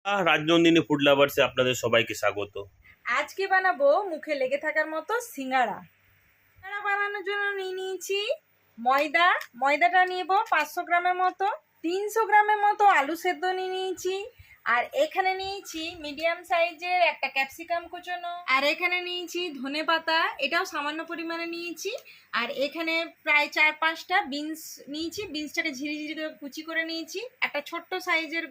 Rajnandini food লাভার্সে আপনাদের সবাইকে স্বাগত। আজকে বানাবো মুখে লেগে থাকার মতো সিঙ্গারা। সিঙ্গারা বানানোর জন্য নিয়েছি ময়দাটা নিব 500 গ্রামের মতো। 300 গ্রামের মতো আলু সেদ্ধ নিয়েছি। আর এখানে নিয়েছি মিডিয়াম সাইজের একটা ক্যাপসিকাম কুচোনো। আর এখানে নিয়েছি ধনে পাতা, এটাও সামান্য পরিমাণে নিয়েছি। আর এখানে প্রায় 4-5টা বিনস নিয়েছি, বিনসটাকে ঝিরিঝিরি করে কুচি করে নিয়েছি। একটা ছোট্ট সাইজের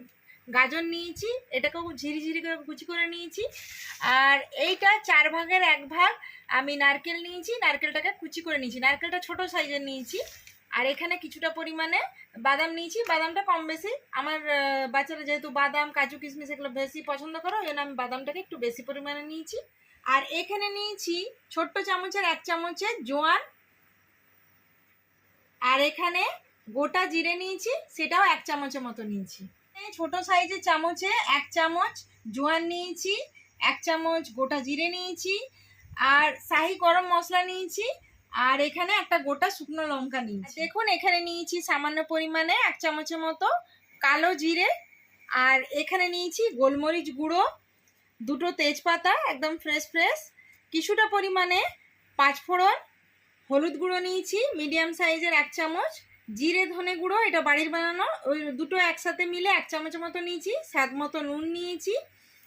গাজর নিয়েছি, এটাকেও ঝিরিঝিরি করে কুচি করে নিয়েছি। আর এইটা 4 ভাগের 1 ভাগ আমি নারকেল নিয়েছি, নারকেলটাকে কুচি করে নিয়েছি, নারকেলটা ছোট সাইজের নিয়েছি। আর এখানে কিছুটা পরিমাণে বাদাম নিয়েছি, বাদামটা কম বেশি আমার বাচ্চারা যেহেতু বাদাম কাজু কিশমিশ এগুলো বেশি পছন্দ করো, ওই জন্য আমি বাদামটাকে একটু বেশি পরিমাণে নিয়েছি। আর এখানে নিয়েছি ছোট্ট চামচের 1 চামচের জোয়ান। আর এখানে গোটা জিরে নিয়েছি, সেটাও 1 চামচের মতো নিয়েছি। ছোট সাইজের চামচে 1 চামচ জোয়ান নিয়েছি, 1 চামচ গোটা জিরে নিয়েছি, আর শাহি গরম মশলা নিয়েছি। আর এখানে একটা গোটা শুকনো লঙ্কা নিয়েছি। দেখুন এখানে নিয়েছি সামান্য পরিমাণে 1 চামচের মতো কালো জিরে। আর এখানে নিয়েছি গোলমরিচ গুঁড়ো, 2টো তেজপাতা একদম ফ্রেশ, কিছুটা পরিমাণে 5 ফোড়ন, হলুদ গুঁড়ো নিয়েছি মিডিয়াম সাইজের 1 চামচ, জিরে ধনে গুঁড়ো এটা বাড়ির বানানো, ওই দুটো একসাথে মিলে 1 চামচের মতো নিয়েছি, স্বাদ মতো নুন নিয়েছি।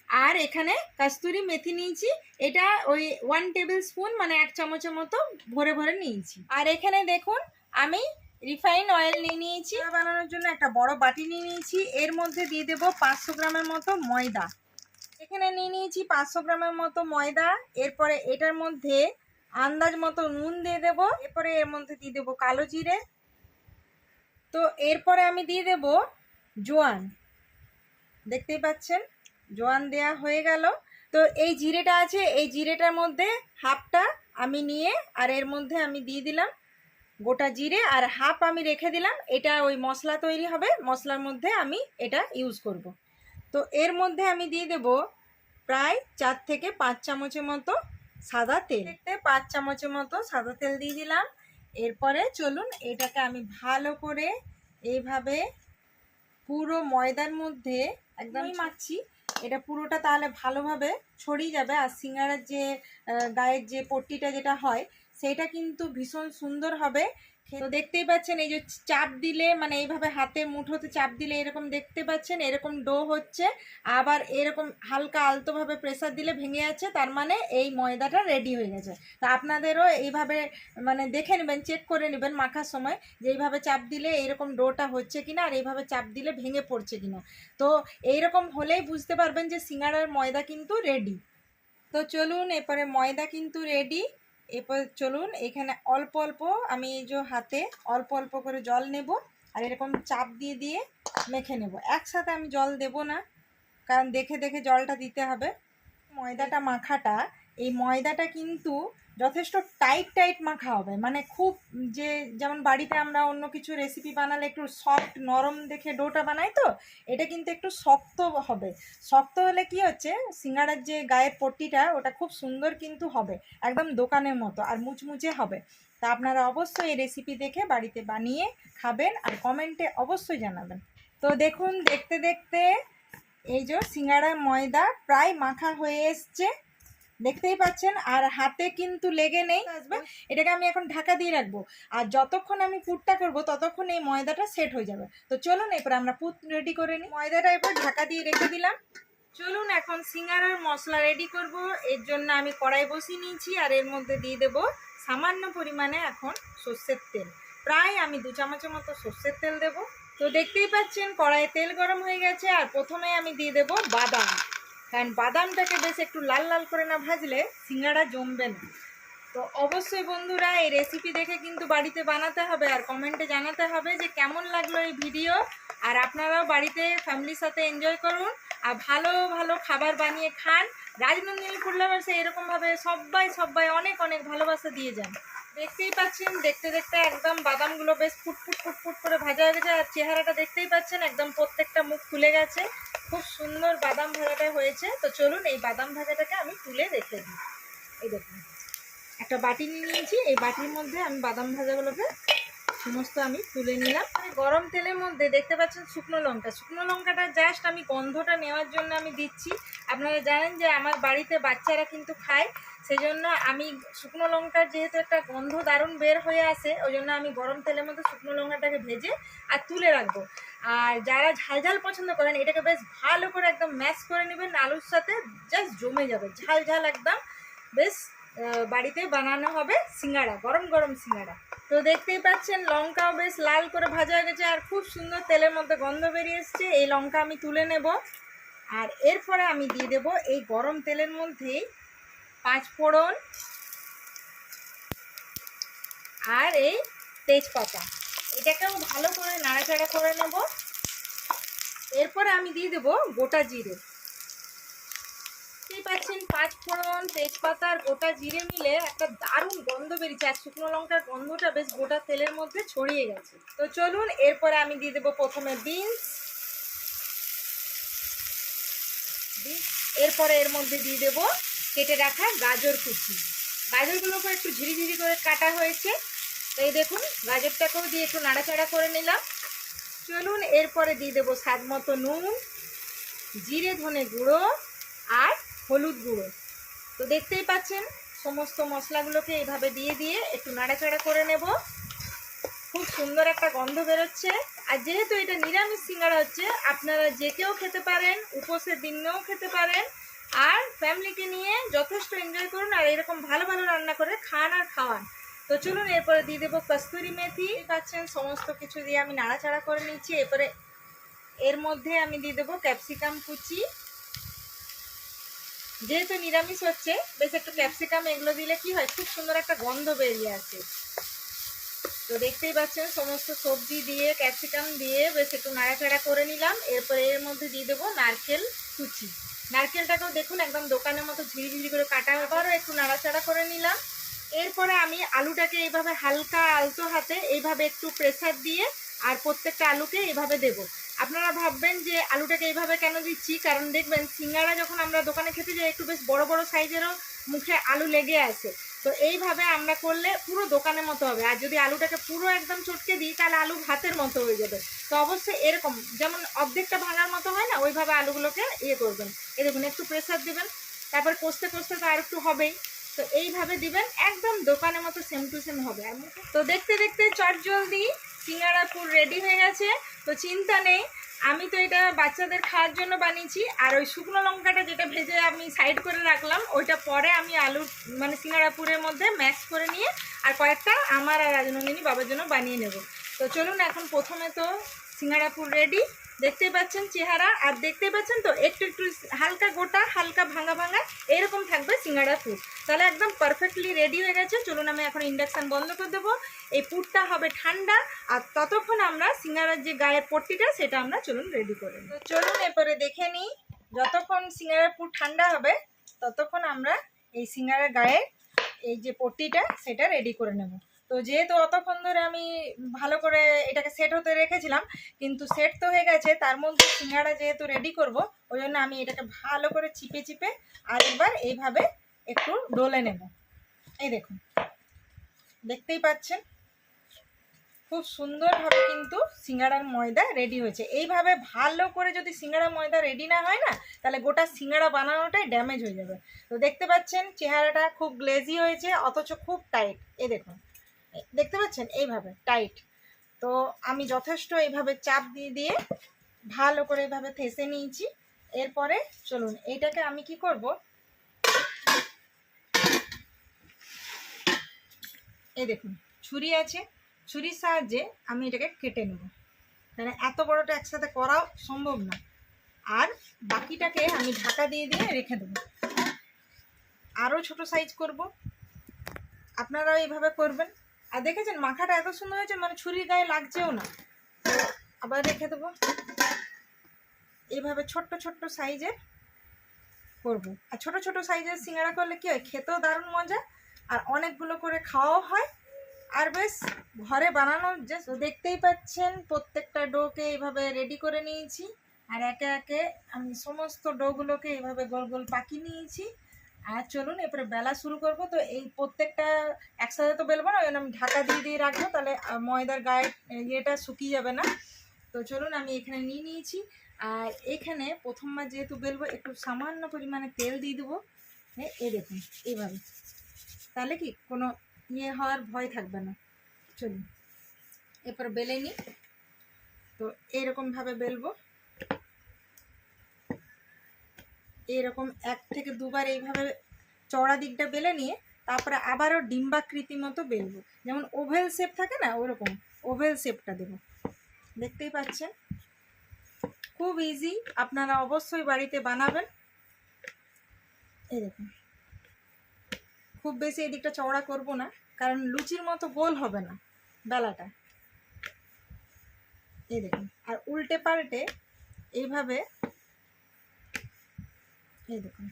আর এখানে কাস্তুরি মেথি নিয়েছি, এটা ওই 1 টেবিল স্পুন মানে 1 চামচের মতো ভরে ভরে নিয়েছি। আর এখানে দেখুন আমি রিফাইন অয়েল নিয়ে নিয়েছি। বানানোর জন্য একটা বড় বাটি নিয়ে নিয়েছি, এর মধ্যে দিয়ে দেব 500 গ্রামের মতো ময়দা। এখানে নিয়ে নিয়েছি 500 গ্রামের মতো ময়দা। এরপরে এটার মধ্যে আন্দাজ মতো নুন দিয়ে দেবো। এরপরে এর মধ্যে দিয়ে দেবো কালো জিরে। তো এরপরে আমি দিয়ে দেব জোয়ান, দেখতেই পাচ্ছেন জোয়ান দেয়া হয়ে গেল। তো এই জিরেটা আছে, এই জিরেটার মধ্যে হাফটা আমি নিয়ে আর এর মধ্যে আমি দিয়ে দিলাম গোটা জিরে, আর হাফ আমি রেখে দিলাম, এটা ওই মশলা তৈরি হবে, মশলার মধ্যে আমি এটা ইউজ করব। তো এর মধ্যে আমি দিয়ে দেব প্রায় 4 থেকে 5 চামচের মতো সাদা তেল। 5 চামচের মতো সাদা তেল দিয়ে দিলাম। এরপরে চলুন এটাকে আমি ভালো করে এইভাবে পুরো ময়দার মধ্যে একদমই মাখছি, এটা পুরোটা তাহলে ভালোভাবে ছড়িয়ে যাবে। আর সিঙ্গারার যে গায়ের যে পট্টিটা যেটা হয় সেটা কিন্তু ভীষণ সুন্দর হবে। তো দেখতেই পাচ্ছেন এই যে চাপ দিলে মানে এইভাবে হাতে মুঠোতে চাপ দিলে এরকম দেখতে পাচ্ছেন এরকম ডো হচ্ছে, আবার এরকম হালকা আলতোভাবে প্রেসার দিলে ভেঙে যাচ্ছে, তার মানে এই ময়দাটা রেডি হয়ে গেছে। তো আপনাদেরও এইভাবে মানে দেখে নেবেন, চেক করে নেবেন মাখার সময় যে এইভাবে চাপ দিলে এইরকম ডোটা হচ্ছে কিনা, আর এইভাবে চাপ দিলে ভেঙে পড়ছে কিনা। তো এইরকম হলেই বুঝতে পারবেন যে সিঙ্গারার ময়দা কিন্তু রেডি। তো চলুন এরপরে ময়দা কিন্তু রেডি। এরপর চলুন এখানে অল্প অল্প আমি এই যে হাতে অল্প অল্প করে জল নেব, আর এরকম চাপ দিয়ে দিয়ে মেখে নেব। একসাথে আমি জল দেব না, কারণ দেখে দেখে জলটা দিতে হবে। ময়দাটা মাখাটা, এই ময়দাটা কিন্তু যথেষ্ট টাইট মাখা হবে, মানে খুব যে যেমন বাড়িতে আমরা অন্য কিছু রেসিপি বানালে একটু সফট নরম দেখে ডোটা বানাই, তো এটা কিন্তু একটু শক্ত হবে। শক্ত হলে কি হচ্ছে সিঙ্গাড়ার যে গায়ের পট্টিটা ওটা খুব সুন্দর কিন্তু হবে, একদম দোকানের মতো আর মুচমুচে হবে। তা আপনারা অবশ্যই এই রেসিপি দেখে বাড়িতে বানিয়ে খাবেন আর কমেন্টে অবশ্যই জানাবেন। তো দেখুন দেখতে দেখতে এই যে সিঙ্গাড়ার ময়দা প্রায় মাখা হয়ে এসছে, দেখতেই পাচ্ছেন, আর হাতে কিন্তু লেগে নেই আসবে। এটাকে আমি এখন ঢাকা দিয়ে রাখবো, আর যতক্ষণ আমি পুরটা করব ততক্ষণ এই ময়দাটা সেট হয়ে যাবে। তো চলুন এরপর আমরা পুর রেডি করে নিই। ময়দাটা এরপর ঢাকা দিয়ে রেখে দিলাম। চলুন এখন সিঙ্গারার মশলা রেডি করব। এর জন্য আমি কড়াই বসিয়ে নিয়েছি, আর এর মধ্যে দিয়ে দেব সামান্য পরিমাণে এখন সর্ষের তেল, প্রায় আমি 2 চামচের মতো সর্ষের তেল দেব। তো দেখতেই পাচ্ছেন কড়াইয়ে তেল গরম হয়ে গেছে, আর প্রথমে আমি দিয়ে দেব বাদাম, কারণ বাদামটাকে বেশ একটু লাল লাল করে না ভাজলে সিঙ্গাড়া জমবে না। তো অবশ্যই বন্ধুরা এই রেসিপি দেখে কিন্তু বাড়িতে বানাতে হবে, আর কমেন্টে জানাতে হবে যে কেমন লাগলো এই ভিডিও। আর আপনারাও বাড়িতে ফ্যামিলির সাথে এনজয় করুন আর ভালো ভালো খাবার বানিয়ে খান। রাজনন্দিনী ফুড লাভার্সে এরকমভাবে সবাই অনেক অনেক ভালোবাসা দিয়ে যান। দেখতেই পাচ্ছেন দেখতে দেখতে একদম বাদামগুলো বেশ ফুট করে ভাজা হয়ে গেছে, আর চেহারাটা দেখতেই পাচ্ছেন একদম প্রত্যেকটা মুখ খুলে গেছে, খুব সুন্দর বাদাম ভাজাটা হয়েছে। তো চলুন এই বাদাম ভাজাটাকে আমি তুলে রেখে দিই। এই দেখুন একটা বাটি নিয়ে নিয়েছি, এই বাটির মধ্যে আমি বাদাম ভাজাগুলোকে সমস্ত আমি তুলে নিলাম। গরম তেলের মধ্যে দেখতে পাচ্ছেন শুকনো লঙ্কাটা জাস্ট আমি গন্ধটা নেওয়ার জন্য আমি দিচ্ছি। আপনারা জানেন যে আমার বাড়িতে বাচ্চারা কিন্তু খায়, সেই জন্য আমি শুকনো লঙ্কার যেহেতু একটা গন্ধ দারুণ বের হয়ে আসে, ওই জন্য আমি গরম তেলের মধ্যে শুকনো লঙ্কাটাকে ভেজে আর তুলে রাখবো। আর যারা ঝাল ঝাল পছন্দ করেন এটাকে বেশ ভালো করে একদম ম্যাশ করে নেবেন আলুর সাথে, জাস্ট জমে যাবে ঝাল ঝাল একদম। বেশ বাড়িতে বানানো হবে সিঙ্গাড়া, গরম গরম সিঙ্গাড়া। তো দেখতেই পাচ্ছেন লঙ্কাও বেশ লাল করে ভাজা হয়ে গেছে আর খুব সুন্দর তেলের মধ্যে গন্ধ বেরিয়ে এসছে। এই লঙ্কা আমি তুলে নেব আর এরপরে আমি দিয়ে দেব এই গরম তেলের মধ্যেই 5 ফোড়ন আর এই তেজপাতা, এটাকেও ভালো করে নাড়াচাড়া করে নেব। এরপরে আমি দিয়ে দেব গোটা জিরে। দেখতেই পাচ্ছেন 5 ফোড়ন, তেজপাতা আর গোটা জিরে মিলে একটা দারুণ গন্ধ বেরিয়েছে আর শুকনো লঙ্কার গন্ধটা বেশ গোটা তেলের মধ্যে ছড়িয়ে গেছে। তো চলুন এরপরে আমি দিয়ে দেবো প্রথমে বিনস, এরপরে এর মধ্যে দিয়ে দেবো কেটে রাখা গাজর কুচি। গাজরগুলোকে একটু ঝিরিঝিরি করে কাটা হয়েছে, তো এই দেখুন গাজরটাকেও দিয়ে একটু নাড়াচাড়া করে নিলাম। চলুন এরপরে দিয়ে দেবো স্বাদ মতো নুন, জিরে ধনে গুঁড়ো আর হলুদ গুঁড়ো। তো দেখতেই পাচ্ছেন সমস্ত মশলাগুলোকে এইভাবে দিয়ে দিয়ে একটু নাড়াচাড়া করে নেব। খুব সুন্দর একটা গন্ধ বেরোচ্ছে। আর যেহেতু এটা নিরামিষ সিঙ্গাড়া হচ্ছে, আপনারা যে কেউ খেতে পারেন, উপোসের দিনেও খেতে পারেন আর ফ্যামিলিকে নিয়ে যথেষ্ট এনজয় করুন আর এরকম ভালো ভালো রান্না করে খান আর খাওয়ান। তো চলুন এরপরে দিয়ে দেবো কস্তুরি মেথি। পাচ্ছেন সমস্ত কিছু দিয়ে আমি নাড়াচাড়া করে নিচ্ছি। এরপরে এর মধ্যে আমি দিয়ে দেবো ক্যাপসিকাম কুচি। যেহেতু নিরামিষ হচ্ছে বেশ একটু ক্যাপসিকাম এগুলো দিলে কি হয়, খুব সুন্দর একটা গন্ধ বেরিয়ে আসে। তো দেখতেই পাচ্ছেন সমস্ত সবজি দিয়ে ক্যাপসিকাম দিয়ে বেশ একটু নাড়াচাড়া করে নিলাম। এরপরে এর মধ্যে দিয়ে দেবো নারকেল কুচি। নারকেলটাকেও দেখুন একদম দোকানের মতো ঝিরিঝিরি করে কাটা, আবারও একটু নাড়াচাড়া করে নিলাম। এরপরে আমি আলুটাকে এইভাবে হালকা আলতো হাতে এইভাবে একটু প্রেসার দিয়ে আর প্রত্যেকটা আলুকে এইভাবে দেব। আপনারা ভাববেন যে আলুটাকে এইভাবে কেন দিচ্ছি, কারণ দেখবেন সিঙ্গাড়া যখন আমরা দোকানে খেতে যাই একটু বেশ বড় বড় সাইজেরও মুখে আলু লেগে আসে। তো এইভাবে আমরা করলে পুরো দোকানের মতো হবে। আর যদি আলুটাকে পুরো একদম চটকে দিই তাহলে আলু ভাতের মতো হয়ে যাবে। তো অবশ্যই এরকম যেমন অর্ধেকটা ভাঙার মতো হয় না, ওইভাবে আলুগুলোকে করবেন। এই দেখুন একটু প্রেসার দেবেন, তারপর কষতে কষতে তো আর একটু হবেই। তো এইভাবে দিবেন, একদম দোকানের মতো সেম টু সেম হবে। তো দেখতে দেখতে চটজলদি সিঙ্গাড়া পুর রেডি হয়ে গেছে। তো চিন্তা নেই, আমি তো এটা বাচ্চাদের খাওয়ার জন্য বানিয়েছি। আর ওই শুকনো লঙ্কাটা যেটা ভেজে আমি সাইড করে রাখলাম, ওইটা পরে আমি আলুর মানে সিঙ্গাড়া পুরের মধ্যে ম্যাশ করে নিয়ে আর কয়েকটা আমার আর রাজনন্দিনী বাবার জন্য বানিয়ে নেব। তো চলুন এখন প্রথমে তো সিঙ্গাড়া পুর রেডি, দেখতেই পাচ্ছেন চেহারা। আর দেখতেই পাচ্ছেন তো একটু একটু হালকা গোটা হালকা ভাঙা ভাঙা এরকম থাকবে সিঙ্গাড়া পুর। তাহলে একদম পারফেক্টলি রেডি হয়ে গেছে। চলুন আমি এখন ইন্ডাকশান বন্ধ করে দেবো। এই পুরটা হবে ঠান্ডা আর ততক্ষণ আমরা সিঙ্গাড়ার যে গায়ের পট্টিটা সেটা আমরা চলুন রেডি করে নিই। তো চলুন এরপরে দেখে নিই, যতক্ষণ সিঙ্গাড়ার পুর ঠান্ডা হবে ততক্ষণ আমরা এই সিঙ্গাড়ার গায়ে এই যে পট্টিটা সেটা রেডি করে নেব। তো যেহেতু অতক্ষণ ধরে আমি ভালো করে এটাকে সেট হতে রেখেছিলাম, কিন্তু সেট তো হয়ে গেছে, তার মধ্যে সিঙ্গাড়া যেহেতু রেডি করব ওই জন্য আমি এটাকে ভালো করে চিপে চিপে আর একবার এইভাবে একটু ডলে নেব। এই দেখুন দেখতেই পাচ্ছেন খুব সুন্দরভাবে কিন্তু সিঙ্গাড়ার ময়দা রেডি হয়েছে। এইভাবে ভালো করে যদি সিঙ্গাড়া ময়দা রেডি না হয় না, তাহলে গোটা সিঙ্গাড়া বানানোটাই ড্যামেজ হয়ে যাবে। তো দেখতে পাচ্ছেন চেহারাটা খুব গ্লেজি হয়েছে অথচ খুব টাইট। এই দেখুন দেখতে পাচ্ছেন এইভাবে টাইট। তো আমি যথেষ্ট এইভাবে চাপ দিয়ে দিয়ে ভালো করে এইভাবে থেসে নিয়েছি। এরপরে চলুন এইটাকে আমি কি করব, এই দেখুন ছুরি আছে, ছুরির সাহায্যে আমি এটাকে কেটে নেব। মানে এত বড়টা একসাথে করা সম্ভব না। আর বাকিটাকে আমি ঢাকা দিয়ে দিয়ে রেখে দেবো। আরও ছোট সাইজ করব, আপনারাও এইভাবে করবেন। আর দেখেছেন মাখাটা এত সুন্দর হয়েছে, মানে ছুরির গায়ে লাগছেও না। আবার রেখে দেবো। এইভাবে ছোট্ট ছোট্ট সাইজের করব। আর ছোট ছোট সাইজের সিঙ্গাড়া করলে কি হয়, খেতেও দারুণ মজা আর অনেকগুলো করে খাওয়াও হয় আর বেশ ঘরে বানানো। যে দেখতেই পাচ্ছেন প্রত্যেকটা ডোকে এইভাবে রেডি করে নিয়েছি আর একে একে আমি সমস্ত ডোগুলোকে এইভাবে গোল গোল পাকিয়ে নিয়েছি। আর চলুন এরপরে বেলা শুরু করব। তো এই প্রত্যেকটা একসাথে তো বেলবো না, ওই জন্য আমি ঢাকা দিয়ে দিয়ে রাখবো, তাহলে ময়দার গায়ে ইয়েটা শুকিয়ে যাবে না। তো চলুন আমি এখানে নিয়ে নিয়েছি। আর এখানে প্রথমবার যেহেতু বেলবো একটু সামান্য পরিমাণে তেল দিয়ে দেবো। এই দেখুন এইভাবে, তাহলে কি কোনো ইয়ে হওয়ার ভয় থাকবে না। চলুন এরপর বেলে নিই। তো এইরকমভাবে বেলবো, এরকম 1 থেকে 2 বার এইভাবে চওড়া দিকটা বেলে নিয়ে তারপরে আবারও ডিম্বাকৃতি মতো বেলবো, যেমন ওভেল শেপ থাকে না, ওরকম ওভেল শেপটা দেবো। দেখতেই পাচ্ছেন খুব ইজি, আপনারা অবশ্যই বাড়িতে বানাবেন। এই দেখুন খুব বেশি এই দিকটা চওড়া করব না, কারণ লুচির মতো গোল হবে না বেলাটা। এই দেখুন, আর উল্টে পাল্টে এইভাবে, এই দেখুন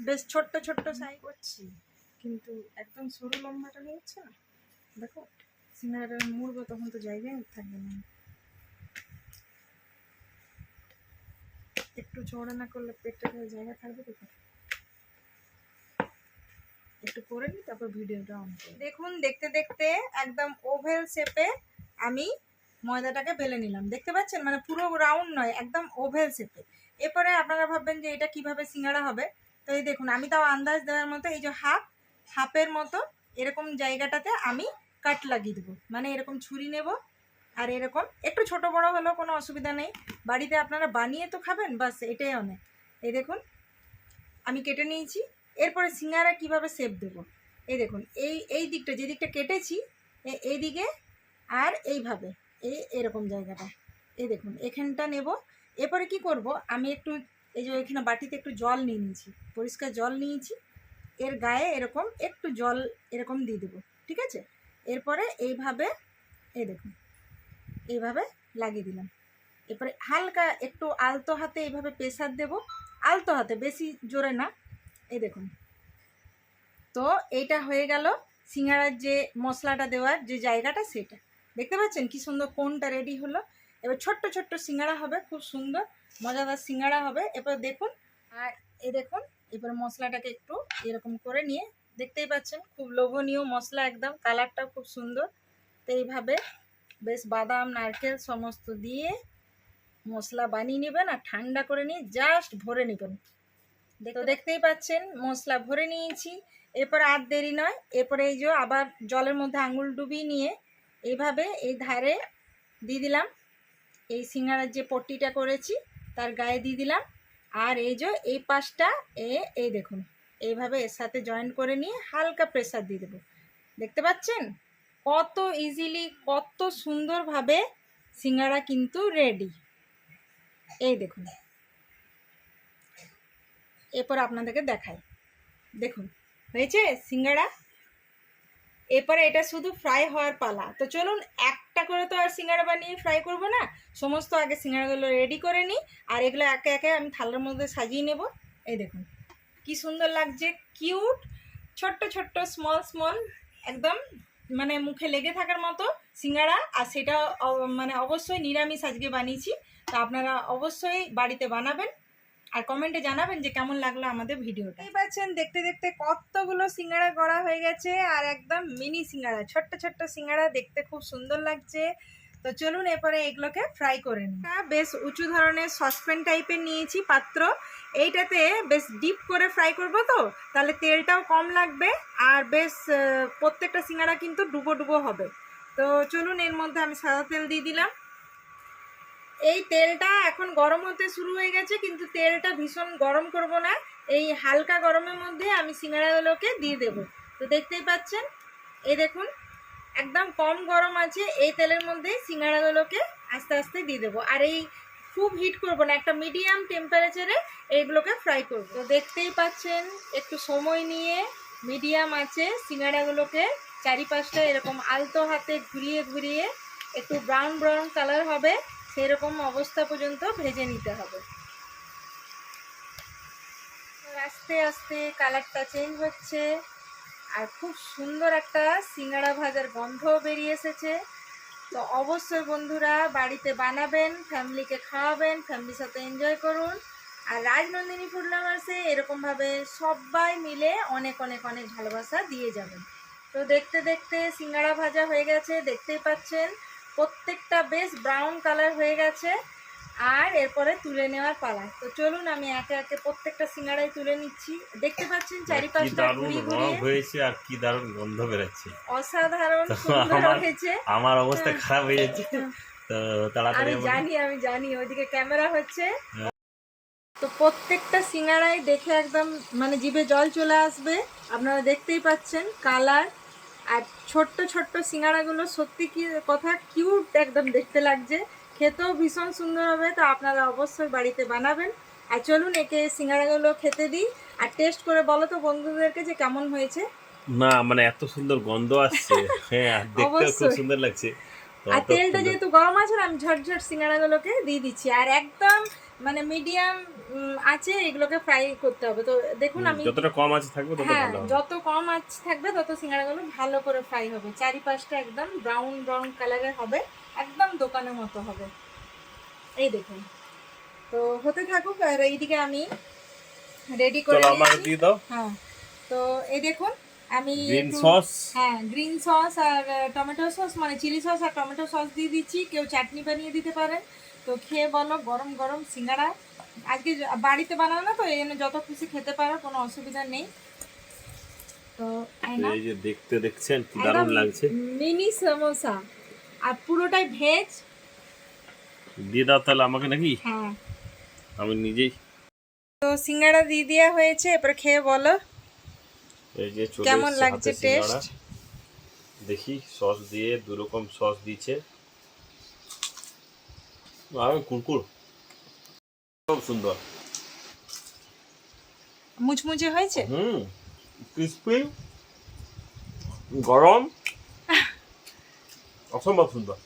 বেশ ছোট্ট ছোট্ট সাইজ করছি, কিন্তু একদম সরু লম্বাটা হয়ে যাচ্ছে না। দেখো সিঙ্গাড়ার মুড়বো তখন তো জায়গায় থাকবে না। একটু চওড়া না করলে পেটটা জায়গা থাকবে, দেখো একটু করে নিই তারপর ভিডিওটা অন করি। দেখুন দেখতে দেখতে একদম ওভেল শেপে আমি ময়দাটাকে বেলে নিলাম। দেখতে পাচ্ছেন, মানে পুরো রাউন্ড নয়, একদম ওভেল শেপে। এরপরে আপনারা ভাববেন যে এটা কিভাবে সিঙ্গাড়া হবে। তো এই দেখুন আমি তাও আন্দাজ দেওয়ার মতো এই যে হাফের মতো এরকম জায়গাটাতে আমি কাট লাগিয়ে দেবো, মানে এরকম ছুরি নেব। আর এরকম একটু ছোট বড় হলেও কোনো অসুবিধা নেই, বাড়িতে আপনারা বানিয়ে তো খাবেন, বাস এটাই অনেক। এই দেখুন আমি কেটে নিয়েছি। এরপরে সিঙ্গারা কিভাবে শেপ দেবো, এই দেখুন এই দিকটা যে দিকটা কেটেছি এই দিকে, আর এইভাবে এরকম জায়গাটা এই দেখুন এখানটা নেব। এরপরে কি করব, আমি একটু এই যে এখানে বাটিতে একটু জল নিয়ে নিয়েছি, পরিষ্কার জল নিয়েছি, এর গায়ে এরকম একটু জল এরকম দিয়ে দেবো, ঠিক আছে। এরপরে এইভাবে এই দেখুন এইভাবে লাগিয়ে দিলাম। এরপরে হালকা একটু আলতো হাতে এইভাবে প্রেসার দেব, আলতো হাতে, বেশি জোরে না। এই দেখুন, তো এইটা হয়ে গেল সিঙ্গাড়ার যে মশলাটা দেওয়ার যে জায়গাটা, সেটা দেখতে পাচ্ছেন কি সুন্দর কোনটা রেডি হলো। এবার ছোট্ট ছোট্ট সিঙ্গাড়া হবে, খুব সুন্দর মজাদার সিঙ্গাড়া হবে। এরপর দেখুন, আর এই দেখুন এবার মশলাটাকে একটু এরকম করে নিয়ে, দেখতেই পাচ্ছেন খুব লোভনীয় মশলা, একদম কালারটাও খুব সুন্দর। তো এইভাবে বেশ বাদাম নারকেল সমস্ত দিয়ে মশলা বানিয়ে নেবেন, আর ঠান্ডা করে নিয়ে জাস্ট ভরে নেবেন। তো দেখতেই পাচ্ছেন মশলা ভরে নিয়েছি। এরপর আর দেরি নয়, এরপরে এই যে আবার জলের মধ্যে আঙুল ডুবিয়ে নিয়ে এইভাবে এই ধারে দিয়ে দিলাম, এই সিঙ্গারার যে পট্টিটা করেছি তার গায়ে দিয়ে দিলাম। আর এই যে এই পাশটা এই দেখুন এইভাবে এর সাথে জয়েন করে নিয়ে হালকা প্রেসার দিয়ে দেবো। দেখতে পাচ্ছেন কত ইজিলি, কত সুন্দরভাবে সিঙ্গারা কিন্তু রেডি। এই দেখুন এরপর আপনাদেরকে দেখাই, দেখুন হয়েছে সিঙ্গাড়া। এরপরে এটা শুধু ফ্রাই হওয়ার পালা। তো চলুন একটা করে তো আর সিঙ্গাড়া বানিয়ে ফ্রাই করব না, সমস্ত আগে সিঙ্গাড়াগুলো রেডি করে নিই, আর এগুলো একে একে আমি থালার মধ্যে সাজিয়ে নেব। এই দেখুন কি সুন্দর লাগছে, কিউট ছোট্ট ছোট্ট স্মল স্মল, একদম মানে মুখে লেগে থাকার মতো সিঙ্গাড়া। আর সেটা মানে অবশ্যই নিরামিষ আজকে বানিয়েছি, তো আপনারা অবশ্যই বাড়িতে বানাবেন আর কমেন্টে জানাবেন যে কেমন লাগলো আমাদের ভিডিওটা। এই পাচ্ছেন দেখতে দেখতে কতগুলো সিঙ্গাড়া করা হয়ে গেছে, আর একদম মিনি সিঙ্গাড়া, ছোট্ট ছোট্ট সিঙ্গাড়া, দেখতে খুব সুন্দর লাগছে। তো চলুন এরপরে এগুলোকে ফ্রাই করে নিই। বেশ উঁচু ধরনের সসপ্যান টাইপের নিয়েছি পাত্র, এইটাতে বেশ ডিপ করে ফ্রাই করব, তো তাহলে তেলটাও কম লাগবে, আর বেশ প্রত্যেকটা সিঙ্গাড়া কিন্তু ডুবো ডুবো হবে। তো চলুন এর মধ্যে আমি সাদা তেল দিয়ে দিলাম। এই তেলটা এখন গরম হতে শুরু হয়ে গেছে, কিন্তু তেলটা ভীষণ গরম করব না, এই হালকা গরমের মধ্যে আমি সিঙ্গাড়াগুলোকে দিয়ে দেব। তো দেখতেই পাচ্ছেন এই দেখুন একদম কম গরম আছে, এই তেলের মধ্যে সিঙ্গাড়াগুলোকে আস্তে আস্তে দিয়ে দেবো। আর এই খুব হিট করব না, একটা মিডিয়াম টেম্পারেচারে এইগুলোকে ফ্রাই করব। তো দেখতেই পাচ্ছেন একটু সময় নিয়ে মিডিয়াম আছে সিঙ্গাড়াগুলোকে চারিপাশটা এরকম আলতো হাতে ঘুরিয়ে ঘুরিয়ে একটু ব্রাউন ব্রাউন কালার হবে সেরকম অবস্থা পর্যন্ত ভেজে নিতে হবে। আস্তে আস্তে কালারটা চেঞ্জ হচ্ছে, আর খুব সুন্দর একটা সিঙ্গাড়া ভাজার গন্ধও বেরিয়ে এসেছে। তো অবশ্যই বন্ধুরা বাড়িতে বানাবেন, ফ্যামিলিকে খাওয়াবেন, ফ্যামিলির সাথে এনজয় করুন। আর রাজনন্দিনী ফুড লাভার্সে এরকমভাবে সবাই মিলে অনেক অনেক অনেক ভালোবাসা দিয়ে যাবেন। তো দেখতে দেখতে সিঙ্গাড়া ভাজা হয়ে গেছে, দেখতেই পাচ্ছেন প্রত্যেকটা বেশ ব্রাউন কালার হয়ে গেছে। আর এরপরে তুলে নেওয়ার পালা। তো চলুন আমি একে একে প্রত্যেকটা সিঙ্গাড়াই তুলে নিচ্ছি। দেখতে পাচ্ছেন কি চারিপাশটা দারুণ ঘুরিয়ে রং ঘুরিয়ে হয়েছে আর কি দারুণ গন্ধ বেরোচ্ছে। অসাধারণ তো সুন্দর হয়েছে। আমার অবস্থা খারাপ হয়ে যাচ্ছে। তো তাড়াতাড়ি আমি জানি ওইদিকে ক্যামেরা হচ্ছে। তো প্রত্যেকটা সিঙ্গাড়াই দেখে একদম মানে জিভে জল চলে আসবে। আপনারা দেখতেই পাচ্ছেন কালার আর ছোট্ট ছোট্ট সিঙ্গাড়াগুলো সত্যি কি কথা কিউট একদম দেখতে লাগছে, খেতেও ভীষণ সুন্দর হবে। তো আপনারা অবশ্যই বাড়িতে বানাবেন। আর চলুন একে সিঙ্গাড়াগুলো খেতে দিই। আর টেস্ট করে বলো তো বন্ধুদেরকে যে কেমন হয়েছে। না মানে এত সুন্দর গন্ধ আসছে, হ্যাঁ আর দেখতেও খুব অবশ্যই। সুন্দর লাগছে। তো আর অত তেলটা সুন্দর- যেহেতু গরম আছে না, আমি ঝটঝট সিঙ্গাড়াগুলোকে দিয়ে দিচ্ছি। আর একদম মানে মিডিয়াম আছে, এগুলোকে ফ্রাই করতে হবে। তো দেখুন আমি যতটা কম আছে থাকবে তত হ্যাঁ, ভালো হবে। যত কম আঁচ থাকবে তত সিঙ্গাড়াগুলো ভালো করে ফ্রাই হবে। চারিপাশটা একদম ব্রাউন ব্রাউন কালারের হবে, একদম দোকানের মতো হবে। এই দেখুন, তো হতে থাকুক। আর এইদিকে আমি রেডি করে চলো আমাকে নিয়েছি। দিয়ে দাও হ্যাঁ, তো এই দেখুন আমি গ্রিন একটু সস। হ্যাঁ গ্রিন সস আর টমেটো সস মানে চিলি সস আর টমেটো সস দিয়ে দিচ্ছি। কেউ চাটনি বানিয়ে দিতে পারেন। তো খেয়ে বলো গরম গরম সিঙ্গাড়া। আজকে বাড়িতে বানানো না, তো এই জন্য যত খুশি খেতে পারো, কোনো অসুবিধা নেই। তো এই যে দেখতে দেখছেন কি দারুণ লাগছে। মিনি সমোসা আর পুরোটাই ভেজ। দিয়ে দাও তাহলে আমাকে নাকি, হ্যাঁ, আমি নিজেই। তো সিঙ্গাড়া দিয়ে দেওয়া হয়েছে, এবার খেয়ে বলো এই যে চলে কেমন এসেছে লাগছে হাতে সিঙ্গাড়া। টেস্ট। দেখি সস দিয়ে দু রকম সস দিয়েছে, আর কুরকুর খুব সুন্দর। মুচমুচে হয়েছে। ক্রিসপি, গরম, অসম্ভব সুন্দর।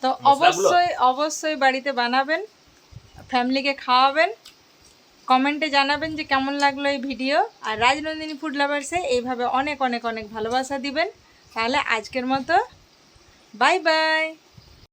তো মশলাগুলো? অবশ্যই অবশ্যই বাড়িতে বানাবেন, ফ্যামিলিকে খাওয়াবেন, কমেন্টে জানাবেন যে কেমন লাগলো এই ভিডিও। আর রাজনন্দিনী ফুড লাভার্সে এইভাবে অনেক অনেক অনেক ভালোবাসা দিবেন। তাহলে আজকের মতো বাই বাই।